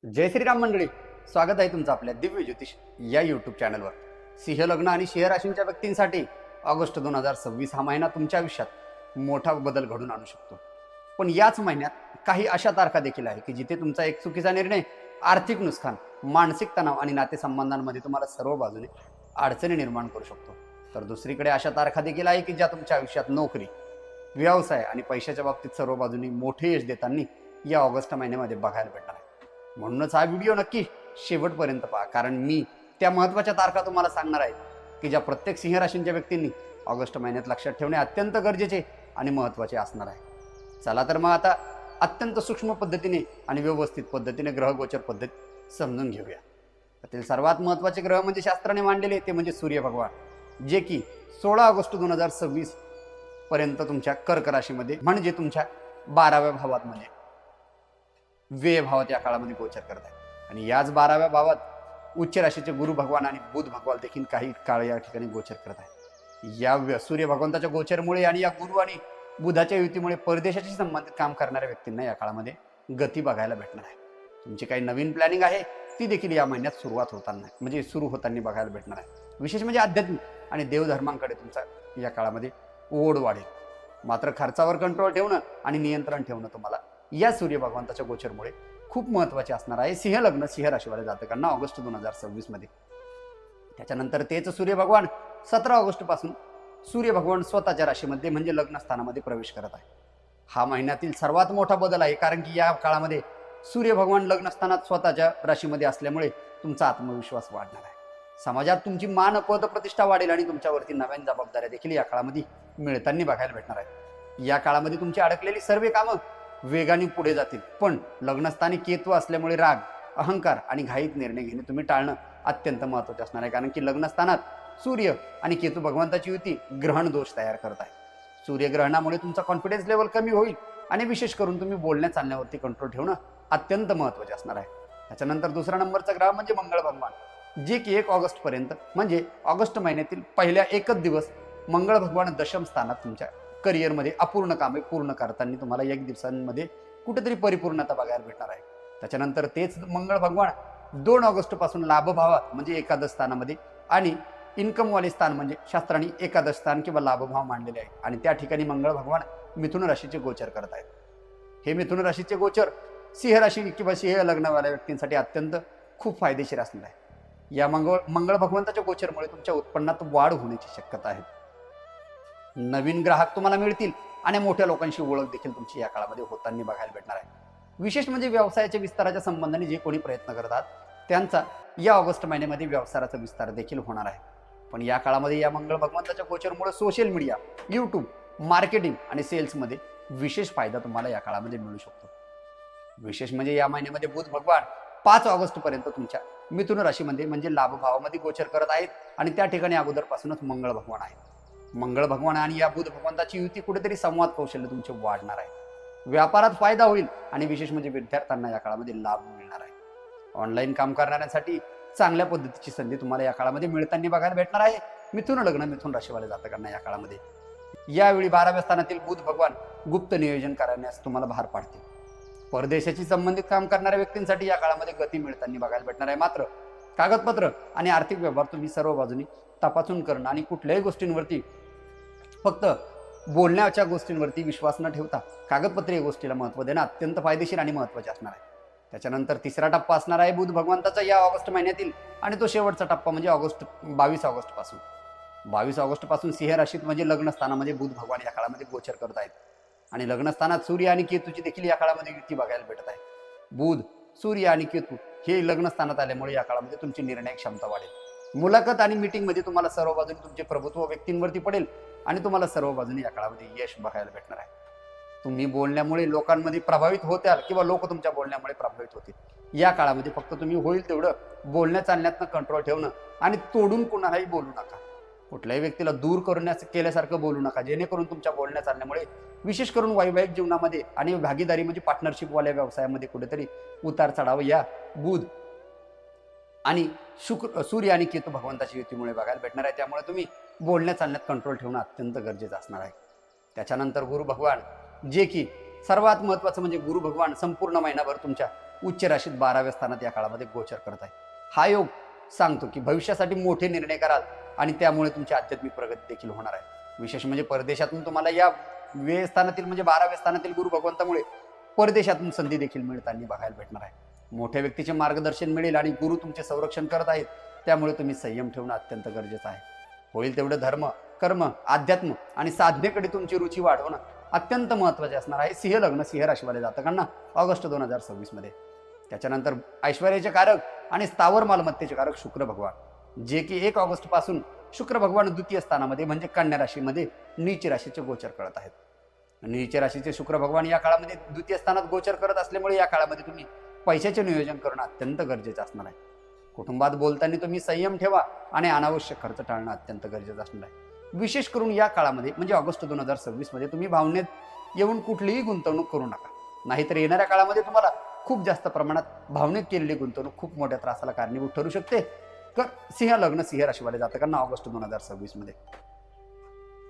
जय श्रीराम मंडळी, स्वागत आहे तुमचं आपल्या दिव्य ज्योतिष या यूट्यूब चॅनलवर. सिंह लग्न आणि सिंह राशींच्या व्यक्तींसाठी ऑगस्ट 2026 हा महिना तुमच्या आयुष्यात मोठा बदल घडून आणू शकतो. पण याच महिन्यात काही अशा तारखा देखील आहे की जिथे तुमचा एक चुकीचा निर्णय आर्थिक नुकसान, मानसिक तणाव आणि नातेसंबंधांमध्ये तुम्हाला सर्व बाजूने अडचणी निर्माण करू शकतो. तर दुसरीकडे अशा तारखा देखील आहे की ज्या तुमच्या आयुष्यात नोकरी, व्यवसाय आणि पैशाच्या बाबतीत सर्व बाजूनी मोठे यश देताना या ऑगस्ट महिन्यामध्ये बघायला भेटणार आहे. म्हणूनच हा व्हिडिओ नक्की शेवटपर्यंत पहा, कारण मी त्या महत्त्वाच्या तारखा तुम्हाला सांगणार आहे की ज्या प्रत्येक सिंह राशींच्या व्यक्तींनी ऑगस्ट महिन्यात लक्षात ठेवणे अत्यंत गरजेचे आणि महत्त्वाचे असणार आहे. चला तर मग आता अत्यंत सूक्ष्म पद्धतीने आणि व्यवस्थित पद्धतीने ग्रहगोचर पद्धत समजून घेऊया. त्यातील सर्वात महत्त्वाचे ग्रह म्हणजे शास्त्राने मांडलेले ते म्हणजे सूर्य भगवान, जे की 16 ऑगस्ट 2026 पर्यंत तुमच्या कर्क राशीमध्ये म्हणजे तुमच्या 12व्या भावात म्हणजे व्यय भावात या काळामध्ये गोचर करत आहे. आणि याच 12व्या भावात उच्च राशीचे गुरु भगवान आणि बुध भगवान देखील काही काळ या ठिकाणी गोचर करत आहे. या सूर्य भगवंताच्या गोचरमुळे आणि या गुरु आणि बुधाच्या युतीमुळे परदेशाशी संबंधित काम करणाऱ्या व्यक्तींना या काळामध्ये गती बघायला भेटणार आहे. तुमची काही नवीन प्लॅनिंग आहे ती देखील या महिन्यात सुरुवात होताना म्हणजे सुरू होताना बघायला भेटणार आहे. विशेष म्हणजे आध्यात्मिक आणि देवधर्मांकडे तुमचा या काळामध्ये ओढ वाढेल. मात्र खर्चावर कंट्रोल ठेवणं आणि नियंत्रण ठेवणं तुम्हाला या सूर्य भगवंताच्या गोचरमुळे खूप महत्त्वाचे असणार आहे. सिंह लग्न सिंह राशीवाले जातकांना ऑगस्ट 2026 मध्ये. त्याच्यानंतर तेच सूर्य भगवान 17 ऑगस्ट पासून सूर्य भगवान स्वतःच्या राशीमध्ये म्हणजे लग्न स्थानामध्ये प्रवेश करत आहे. हा महिन्यातील सर्वात मोठा बदल आहे, कारण की या काळामध्ये सूर्य भगवान लग्न स्थानात स्वतःच्या राशीमध्ये असल्यामुळे तुमचा आत्मविश्वास वाढणार आहे. समाजात तुमची मान पद प्रतिष्ठा वाढेल आणि तुमच्यावरती नव्यान जबाबदाऱ्या देखील या काळामध्ये मिळताना बघायला भेटणार आहे. या काळामध्ये तुमची अडकलेली सर्व कामं वेगाने पुढे जातील, पण लग्नस्थानी केतू असल्यामुळे राग, अहंकार आणि घाईत निर्णय घेणे तुम्ही टाळणं अत्यंत महत्त्वाचे असणार आहे. कारण की लग्नस्थानात सूर्य आणि केतू भगवंताची युती ग्रहण दोष तयार करत आहे. सूर्यग्रहणामुळे तुमचा कॉन्फिडन्स लेवल कमी होईल आणि विशेष करून तुम्ही बोलण्या चालण्यावरती कंट्रोल ठेवणं अत्यंत महत्त्वाचे असणार आहे. त्याच्यानंतर दुसरा नंबरचा ग्रह म्हणजे मंगळ भगवान, जे की 1 ऑगस्ट पर्यंत म्हणजे ऑगस्ट महिन्यातील पहिल्या एकच दिवस मंगळ भगवान दशम स्थानात तुमच्या करिअरमध्ये अपूर्ण कामे पूर्ण करताना तुम्हाला 1 दिवसांमध्ये कुठेतरी परिपूर्णता बघायला भेटणार आहे. त्याच्यानंतर तेच मंगळ भगवान 2 ऑगस्ट पासून लाभभावात म्हणजे एकादश स्थानामध्ये आणि इन्कमवाले स्थान म्हणजे शास्त्राने एकादश स्थान किंवा लाभभाव मांडलेले आहे आणि त्या ठिकाणी मंगळ भगवान मिथुन राशीचे गोचर करत आहेत. हे मिथुन राशीचे गोचर सिंह राशी किंवा सिंह लग्नवाल्या व्यक्तींसाठी अत्यंत खूप फायदेशीर असणार आहे. या मंगळ भगवंताच्या गोचरमुळे तुमच्या उत्पन्नात वाढ होण्याची शक्यता आहे. नवीन ग्राहक तुम्हाला मिळतील आणि मोठ्या लोकांशी ओळख देखील तुमची या काळामध्ये होताना बघायला भेटणार आहे. विशेष म्हणजे व्यवसायाच्या विस्ताराच्या संबंधाने जे कोणी प्रयत्न करतात त्यांचा या ऑगस्ट महिन्यामध्ये व्यवसायाचा विस्तार देखील होणार आहे. पण या काळामध्ये या मंगळ भगवंताच्या गोचरमुळे सोशल मीडिया, यूट्यूब, मार्केटिंग आणि सेल्समध्ये विशेष फायदा तुम्हाला या काळामध्ये मिळू शकतो. विशेष म्हणजे या महिन्यामध्ये बुध भगवान 5 ऑगस्ट पर्यंत तुमच्या मिथुन राशीमध्ये म्हणजे लाभभावामध्ये गोचर करत आहेत आणि त्या ठिकाणी अगोदरपासूनच मंगळ भगवान आहे. मंगळ भगवान आणि या बुध भगवंताची युती कुठेतरी संवाद कौशल्य तुमचे वाढणार आहे. व्यापारात फायदा होईल आणि विशेष म्हणजे विद्यार्थ्यांना या काळामध्ये लाभ मिळणार आहे. ऑनलाईन काम करणाऱ्यांसाठी चांगल्या पद्धतीची संधी तुम्हाला या काळामध्ये मिळताना बघायला भेटणार आहे. मिथुन लग्न मिथुन राशीवाले जातकांना या काळामध्ये यावेळी 12व्या स्थानातील बुध भगवान गुप्त नियोजन करण्यास तुम्हाला भार पाडते. परदेशाशी संबंधित काम करणाऱ्या व्यक्तींसाठी या काळामध्ये गती मिळताना बघायला भेटणार आहे. मात्र कागदपत्र आणि आर्थिक व्यवहार तुम्ही सर्व बाजूनी तपासून करणं आणि कुठल्याही गोष्टींवरती फक्त बोलण्याच्या गोष्टींवरती विश्वास न ठेवता कागदपत्रीय गोष्टीला महत्त्व देणं अत्यंत फायदेशीर आणि महत्त्वाचे असणार आहे. त्याच्यानंतर तिसरा टप्पा असणार आहे बुध भगवंताचा या ऑगस्ट महिन्यातील आणि तो शेवटचा टप्पा म्हणजे 22 ऑगस्ट पासून. 22 ऑगस्ट पासून सिंह राशीत म्हणजे लग्न स्थानामध्ये बुध भगवान या काळामध्ये गोचर करत आहेत आणि लग्न स्थानात सूर्य आणि केतूची देखील या काळामध्ये युती बघायला भेटत आहे. बुध, सूर्य आणि केतू हे लग्न स्थानात आल्यामुळे या काळामध्ये तुमची निर्णय क्षमता वाढेल. मुलाखत आणि मीटिंगमध्ये तुम्हाला सर्व बाजूने तुमचे प्रभुत्व व्यक्तींवरती पडेल आणि तुम्हाला सर्व बाजूने या काळामध्ये यश बघायला भेटणार आहे. तुम्ही बोलण्यामुळे लोकांमध्ये प्रभावित होत्याल किंवा लोक तुमच्या बोलण्यामुळे प्रभावित होतील. या काळामध्ये फक्त तुम्ही होईल तेवढं बोलण्या चालण्यातनं कंट्रोल ठेवणं आणि तोडून कुणालाही बोलू नका. कुठल्याही व्यक्तीला दूर करण्यास केल्यासारखं बोलू नका, जेणेकरून तुमच्या बोलण्या चालण्यामुळे विशेष करून वैवाहिक जीवनामध्ये आणि भागीदारी म्हणजे पार्टनरशिपवाल्या व्यवसायामध्ये कुठेतरी उतार चढाव या बुध आणि सूर्य आणि केतू भगवंताची युतीमुळे बघायला भेटणार आहे. त्यामुळे तुम्ही बोलण्या चालण्यात कंट्रोल ठेवणं अत्यंत गरजेचं असणार आहे. त्याच्यानंतर गुरु भगवान, जे की सर्वात महत्त्वाचं म्हणजे गुरु भगवान संपूर्ण महिनाभर तुमच्या उच्च राशीत 12व्या स्थानात या काळामध्ये गोचर करत आहे. हा योग सांगतो की भविष्यासाठी मोठे निर्णय कराल आणि त्यामुळे तुमची आध्यात्मिक प्रगती देखील होणार आहे. विशेष म्हणजे परदेशातून तुम्हाला या व्यय स्थानातील म्हणजे 12व्या स्थानातील गुरु भगवंतामुळे परदेशातून संधी देखील मिळताना बघायला भेटणार आहे. मोठ्या व्यक्तीचे मार्गदर्शन मिळेल आणि गुरु तुमचे संरक्षण करत आहेत, त्यामुळे तुम्ही संयम ठेवणं अत्यंत गरजेचं आहे. होईल तेवढं धर्म, कर्म, अध्यात्म आणि साधनेकडे तुमची रुची वाढवणं अत्यंत महत्त्वाचे असणार आहे. सिंह लग्न सिंह राशीवाले जातकांना ऑगस्ट 2026 मध्ये. त्याच्यानंतर ऐश्वर्याचे कारक आणि स्थावर मालमत्तेचे कारक शुक्र भगवान, जे की 1 ऑगस्ट पासून शुक्र भगवान द्वितीय स्थानामध्ये म्हणजे कन्या राशीमध्ये नीच राशीचे गोचर करत आहेत. नीच राशीचे शुक्र भगवान या काळामध्ये द्वितीय स्थानात गोचर करत असल्यामुळे या काळामध्ये तुम्ही पैशाचे नियोजन करणं अत्यंत गरजेचं असणार आहे. कुटुंबात बोलताना तुम्ही संयम ठेवा आणि अनावश्यक खर्च टाळणं अत्यंत गरजेचं असणार आहे. विशेष करून या काळामध्ये म्हणजे ऑगस्ट 2026 मध्ये तुम्ही भावनेत येऊन कुठलीही गुंतवणूक करू नका, नाहीतर येणाऱ्या काळामध्ये तुम्हाला खूप जास्त प्रमाणात भावनेत केलेली गुंतवणूक खूप मोठ्या त्रासाला कारणीभूत ठरू शकते. तर सिंह लग्न सिंह राशीवाले जातकांना ऑगस्ट 2026 मध्ये.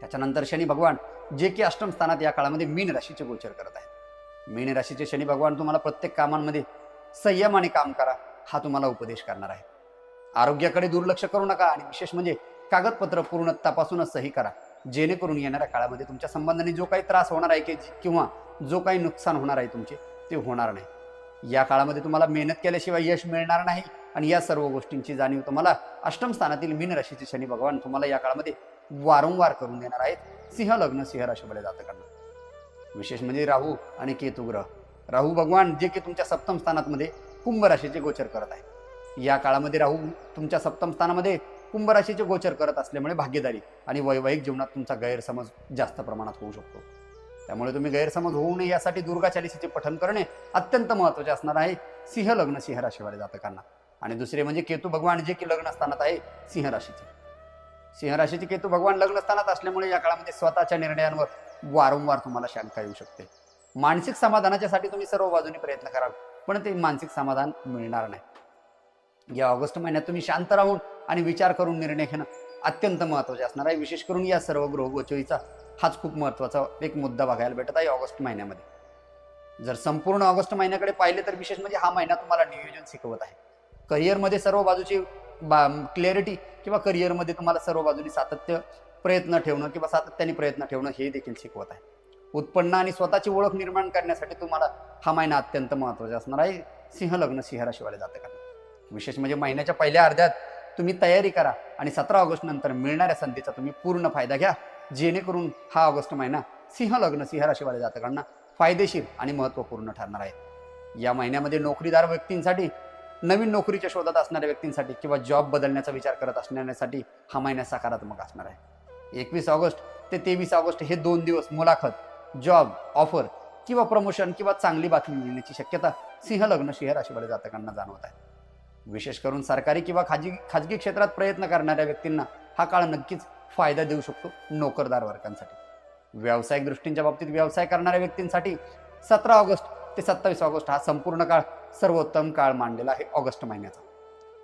त्याच्यानंतर शनी भगवान, जे की अष्टम स्थानात या काळामध्ये मीन राशीचे गोचर करत आहेत. मीन राशीचे शनी भगवान तुम्हाला प्रत्येक कामांमध्ये संयमाने काम करा हा तुम्हाला उपदेश करणार आहे. आरोग्याकडे दुर्लक्ष करू नका आणि विशेष म्हणजे कागदपत्र पूर्ण तपासूनच सही करा, जेणेकरून येणाऱ्या काळामध्ये तुमच्या संबंधाने जो काही त्रास होणार आहे किंवा जो काही नुकसान होणार आहे तुमचे ते होणार नाही. या काळामध्ये तुम्हाला मेहनत केल्याशिवाय यश मिळणार नाही आणि या सर्व गोष्टींची जाणीव तुम्हाला अष्टम स्थानातील मीन राशीचे शनी भगवान तुम्हाला या काळामध्ये वारंवार करून देणार आहेत. सिंह लग्न सिंह राशीवाले जातकांना विशेष म्हणजे राहू आणि केतू ग्रह. राहू भगवान, जे की तुमच्या सप्तम स्थानामध्ये कुंभ राशीचे गोचर करत आहे. या काळामध्ये राहू तुमच्या सप्तम स्थानामध्ये कुंभ राशीचे गोचर करत असल्यामुळे भागीदारी आणि वैवाहिक जीवनात तुमचा गैरसमज जास्त प्रमाणात होऊ शकतो. त्यामुळे तुम्ही गैरसमज होऊ नये यासाठी दुर्गा चालीसाचे पठण करणे अत्यंत महत्त्वाचे असणार आहे सिंह लग्न सिंह राशीवाले जातकांना. आणि दुसरे म्हणजे केतू भगवान, जे की लग्न स्थानात आहे सिंह राशीचे. सिंह राशीचे केतू भगवान लग्न स्थानात असल्यामुळे या काळामध्ये स्वतःच्या निर्णयांवर वारंवार तुम्हाला शंका येऊ शकते. मानसिक समाधानाच्यासाठी तुम्ही सर्व बाजूने प्रयत्न कराल, पण ते मानसिक समाधान मिळणार नाही. या ऑगस्ट महिन्यात तुम्ही शांत राहून आणि विचार करून निर्णय घेणं अत्यंत महत्त्वाचे असणार आहे. विशेष करून या सर्व ग्रहगोचरीचा हाच खूप महत्त्वाचा एक मुद्दा बघायला भेटत आहे ऑगस्ट महिन्यामध्ये. जर संपूर्ण ऑगस्ट महिन्याकडे पाहिले तर विशेष म्हणजे हा महिना तुम्हाला नियोजन शिकवत आहे. करिअरमध्ये सर्व बाजूची क्लॅरिटी किंवा करिअरमध्ये तुम्हाला सर्व बाजूनी सातत्य प्रयत्न ठेवणं किंवा सातत्याने प्रयत्न ठेवणं हे देखील शिकवत आहे. उत्पन्न आणि स्वतःची ओळख निर्माण करण्यासाठी तुम्हाला हा महिना अत्यंत महत्त्वाचा असणार आहे सिंह लग्न सिंह राशीवाले जातकांना. विशेष म्हणजे महिन्याच्या पहिल्या अर्ध्यात तुम्ही तयारी करा आणि 17 ऑगस्ट नंतर मिळणाऱ्या संधीचा तुम्ही पूर्ण फायदा घ्या, जेणेकरून हा ऑगस्ट महिना सिंह लग्न सिंह राशीवाले जातकांना फायदेशीर आणि महत्त्वपूर्ण ठरणार आहे. या महिन्यामध्ये नोकरीदार व्यक्तींसाठी, नवीन नोकरीच्या शोधात असणाऱ्या व्यक्तींसाठी किंवा जॉब बदलण्याचा विचार करत असण्यासाठी हा महिना सकारात्मक असणार आहे. 21 ऑगस्ट ते 23 ऑगस्ट हे 2 दिवस मुलाखत, जॉब ऑफर किंवा प्रमोशन किंवा चांगली बातमी मिळण्याची शक्यता सिंह लग्न सिंह राशीवाले जातकांना जाणवत आहे. विशेष करून सरकारी किंवा खाजगी क्षेत्रात प्रयत्न करणाऱ्या व्यक्तींना हा काळ नक्कीच फायदा देऊ शकतो. नोकरदार वर्गांसाठी, व्यावसायिक दृष्टींच्या बाबतीत व्यवसाय करणाऱ्या व्यक्तींसाठी 17 ऑगस्ट ते 27 ऑगस्ट हा संपूर्ण काळ सर्वोत्तम काळ मानलेला आहे ऑगस्ट महिन्याचा.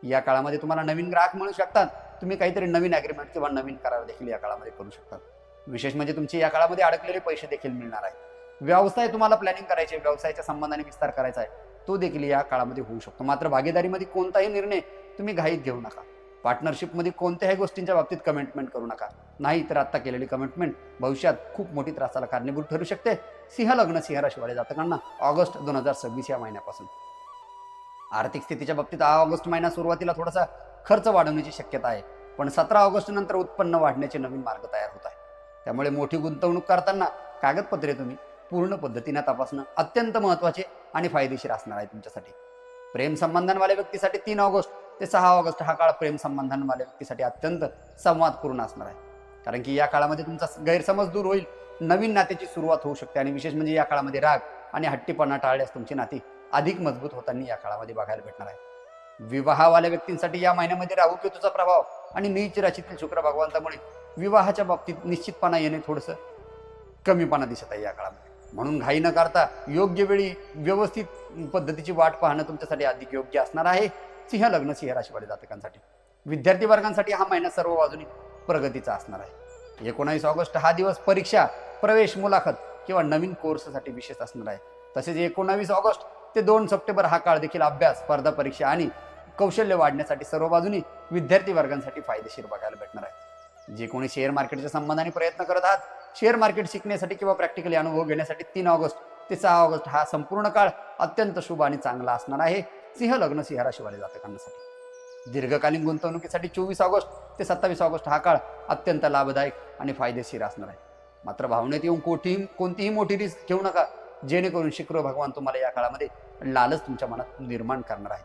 या काळामध्ये तुम्हाला नवीन ग्राहक मिळू शकतात. तुम्ही काहीतरी नवीन ॲग्रीमेंट किंवा नवीन करार देखील या काळामध्ये करू शकतात. विशेष म्हणजे तुमचे या काळामध्ये अडकलेले पैसे देखील मिळणार आहे. व्यवसाय तुम्हाला प्लॅनिंग करायचे, व्यवसायाच्या संबंधाने विस्तार करायचा आहे, तो देखील या काळामध्ये होऊ शकतो. मात्र भागीदारीमध्ये कोणताही निर्णय तुम्ही घाईत घेऊ नका. पार्टनरशिपमध्ये कोणत्याही गोष्टींच्या बाबतीत कमिटमेंट करू नका, नाही तर आता केलेली कमिटमेंट भविष्यात खूप मोठी त्रासाला कारणीभूत ठरू शकते. सिंह लग्न सिंह राशीवाले जातकांना ऑगस्ट 2026 या महिन्यापासून आर्थिक स्थितीच्या बाबतीत हा ऑगस्ट महिना सुरुवातीला थोडासा खर्च वाढवण्याची शक्यता आहे, पण 17 ऑगस्ट नंतर उत्पन्न वाढण्याचे नवीन मार्ग तयार होत आहे. त्यामुळे मोठी गुंतवणूक करताना कागदपत्रे तुम्ही पूर्ण पद्धतीने तपासणं अत्यंत महत्त्वाचे आणि फायदेशीर असणार आहे तुमच्यासाठी. प्रेम संबंधांवाल्या व्यक्तीसाठी 3 ऑगस्ट ते 6 ऑगस्ट हा काळ प्रेम संबंधांवाल्या व्यक्तीसाठी अत्यंत संवादपूर्ण असणार आहे. कारण की या काळामध्ये तुमचा गैरसमज दूर होईल, नवीन नात्याची सुरुवात होऊ शकते आणि विशेष म्हणजे या काळामध्ये राग आणि हट्टीपणा टाळल्यास तुमची नाती अधिक मजबूत होताना या काळामध्ये बघायला भेटणार आहे. विवाहावाल्या व्यक्तींसाठी या महिन्यामध्ये राहू केतूचा प्रभाव आणि नीच राशीतील शुक्र भगवंतामुळे विवाहाच्या बाबतीत निश्चितपणा येणे थोडंसं कमीपणा दिसत आहे या काळामध्ये. म्हणून घाई न करता योग्य वेळी व्यवस्थित पद्धतीची वाट पाहणं तुमच्यासाठी अधिक योग्य असणार आहे सिंह लग्न सिंह राशीवाले जातकांसाठी. विद्यार्थी वर्गांसाठी हा महिना सर्व बाजूने प्रगतीचा असणार आहे. 19 ऑगस्ट हा दिवस परीक्षा, प्रवेश, मुलाखत किंवा नवीन कोर्ससाठी विशेष असणार आहे. तसेच 19 ऑगस्ट ते 2 सप्टेंबर हा काळ देखील अभ्यास, स्पर्धा परीक्षा आणि कौशल्य वाढण्यासाठी सर्व बाजूनी विद्यार्थी वर्गांसाठी फायदेशीर बघायला भेटणार आहे. जे कोणी शेअर मार्केटच्या संबंधाने प्रयत्न करत आहात, शेअर मार्केट शिकण्यासाठी किंवा प्रॅक्टिकली अनुभव घेण्यासाठी 3 ऑगस्ट ते 6 ऑगस्ट हा संपूर्ण काळ अत्यंत शुभ आणि चांगला असणार आहे सिंह लग्न सिंह राशीवाले जातकांसाठी. दीर्घकालीन गुंतवणुकीसाठी 24 ऑगस्ट ते 27 ऑगस्ट हा काळ अत्यंत लाभदायक आणि फायदेशीर असणार आहे. मात्र भावनेत येऊन कोणतीही मोठी रिस्क घेऊ नका, जेणेकरून शुक्र भगवान तुम्हाला या काळामध्ये लालच तुमच्या मनात निर्माण करणार आहे.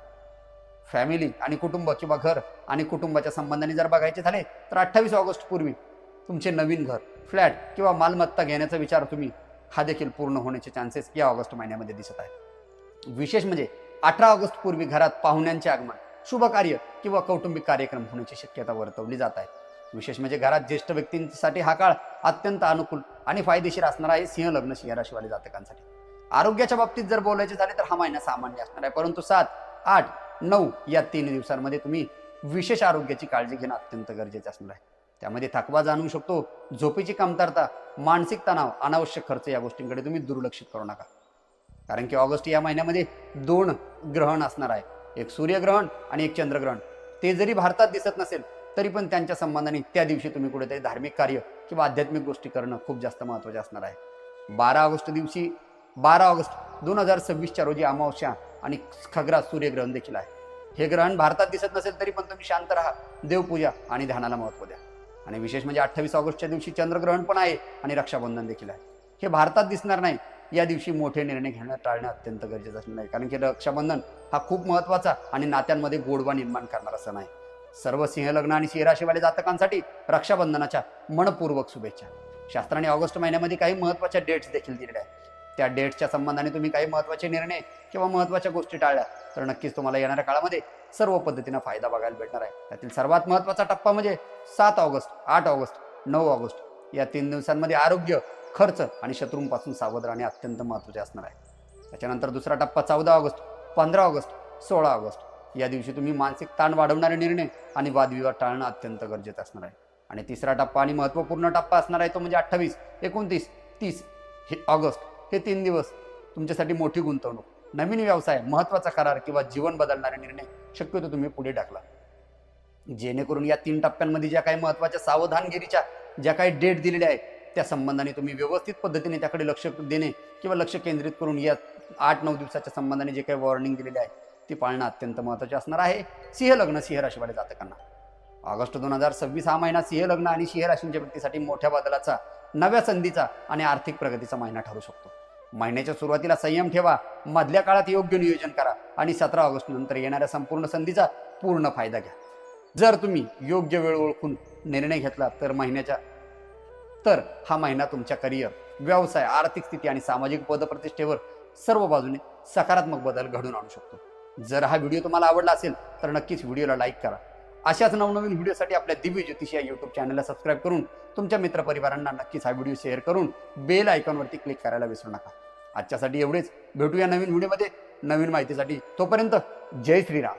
फॅमिली आणि कुटुंब किंवा घर आणि कुटुंबाच्या संबंधाने जर बघायचे झाले तर 28 ऑगस्ट पूर्वी तुमचे नवीन घर, फ्लॅट किंवा मालमत्ता घेण्याचा विचार हा देखील पूर्ण होण्याचे चान्सेस या ऑगस्ट महिन्यामध्ये दिसत आहेत. विशेष म्हणजे 18 ऑगस्ट पूर्वी घरात पाहुण्यांचे आगमन, शुभ कार्य किंवा कौटुंबिक कार्यक्रम होण्याची शक्यता वर्तवली जात आहे. विशेष म्हणजे घरात ज्येष्ठ व्यक्तींसाठी हा काळ अत्यंत अनुकूल आणि फायदेशीर असणार आहे सिंह लग्न सिंह राशीवाले जातकांसाठी. आरोग्याच्या बाबतीत जर बोलायचे झाले तर हा महिना सामान्य असणार आहे, परंतु 7, 8, 9 या 3 दिवसांमध्ये तुम्ही विशेष आरोग्याची काळजी घेणं अत्यंत गरजेचे असणार आहे. त्यामध्ये थकवा जाणवू शकतो, झोपेची कमतरता, मानसिक तणाव, अनावश्यक खर्च या गोष्टींकडे तुम्ही दुर्लक्षित करू नका. कारण की ऑगस्ट या महिन्यामध्ये 2 ग्रहण असणार आहे, एक सूर्यग्रहण आणि एक चंद्रग्रहण. ते जरी भारतात दिसत नसेल तरी पण त्यांच्या संबंधाने त्या दिवशी तुम्ही कुठेतरी धार्मिक कार्य किंवा आध्यात्मिक गोष्टी करणं खूप जास्त महत्त्वाचे असणार आहे. 12 ऑगस्ट 2026 रोजी अमावस्या आणि खग्रास सूर्यग्रहण देखील आहे. हे ग्रहण भारतात दिसत नसेल तरी पण तुम्ही शांत राहा, देवपूजा आणि ध्यानाला महत्त्व द्या. आणि विशेष म्हणजे 28 ऑगस्टच्या दिवशी चंद्रग्रहण पण आहे आणि रक्षाबंधन देखील आहे. हे भारतात दिसणार नाही. या दिवशी मोठे निर्णय घेणं टाळणं अत्यंत गरजेचं असणार आहे, कारण की रक्षाबंधन हा खूप महत्त्वाचा आणि नात्यांमध्ये गोडवा निर्माण करणारा सण आहे. सर्व सिंह लग्न आणि सिंह राशीवाले जातकांसाठी रक्षाबंधनाच्या मनपूर्वक शुभेच्छा. शास्त्राने ऑगस्ट महिन्यामध्ये काही महत्त्वाच्या डेट्स देखील दिलेल्या आहेत. त्या डेट्सच्या संबंधाने तुम्ही काही महत्त्वाचे निर्णय किंवा महत्त्वाच्या गोष्टी टाळल्या तर नक्कीच तुम्हाला येणाऱ्या काळामध्ये सर्व पद्धतीनं फायदा बघायला भेटणार आहे. त्यातील सर्वात महत्त्वाचा टप्पा म्हणजे 7 ऑगस्ट, 8 ऑगस्ट, 9 ऑगस्ट या 3 दिवसांमध्ये आरोग्य, खर्च आणि शत्रूंपासून सावध राहणे अत्यंत महत्त्वाचे असणार आहे. त्याच्यानंतर दुसरा टप्पा 14 ऑगस्ट, 15 ऑगस्ट, 16 ऑगस्ट या दिवशी तुम्ही मानसिक ताण वाढवणारे निर्णय आणि वादविवाद टाळणं अत्यंत गरजेचं असणार आहे. आणि तिसरा टप्पा आणि महत्त्वपूर्ण टप्पा असणार आहे तो म्हणजे 28, 29, 30 हे ऑगस्ट हे 3 दिवस तुमच्यासाठी मोठी गुंतवणूक, नवीन व्यवसाय, महत्त्वाचा करार किंवा जीवन बदलणारे निर्णय शक्यतो तुम्ही पुढे टाकला. जेणेकरून या 3 टप्प्यांमध्ये ज्या काही महत्त्वाच्या सावधानगिरीच्या ज्या काही डेट दिलेल्या आहेत त्या संबंधाने तुम्ही व्यवस्थित पद्धतीने त्याकडे लक्ष देणे किंवा लक्ष केंद्रित करून या 8-9 दिवसाच्या संबंधाने जे काही वॉर्निंग दिलेले आहे ती पाळणं अत्यंत महत्त्वाचे असणार आहे सिंह लग्न सिंह राशीवाले जातकांना. ऑगस्ट 2026 हा महिना सिंह लग्न आणि सिंह राशींच्या व्यक्तीसाठी मोठ्या बदलाचा, नव्या संधीचा आणि आर्थिक प्रगतीचा महिना ठरू शकतो. महिन्याच्या सुरुवातीला संयम ठेवा, मधल्या काळात योग्य नियोजन करा आणि 17 ऑगस्ट नंतर येणाऱ्या संपूर्ण संधीचा पूर्ण फायदा घ्या. जर तुम्ही योग्य वेळ ओळखून निर्णय घेतला तर हा महिना तुमच्या करिअर, व्यवसाय, आर्थिक स्थिती आणि सामाजिक पदप्रतिष्ठेवर सर्व बाजूने सकारात्मक बदल घडून आणू शकतो. जर हा व्हिडिओ तुम्हाला आवडला असेल तर नक्कीच व्हिडिओला लाईक करा. अशाच नवनवीन व्हिडिओसाठी आपल्या दिव्य ज्योतिष या यूट्यूब चॅनलला सबस्क्राईब करून तुमच्या मित्रपरिवारांना नक्कीच हा व्हिडिओ शेअर करून बेल आयकॉनवरती क्लिक करायला विसरू नका. आजच्यासाठी एवढेच. भेटूया नवीन व्हिडिओमध्ये नवीन माहितीसाठी. तोपर्यंत जय श्रीराम.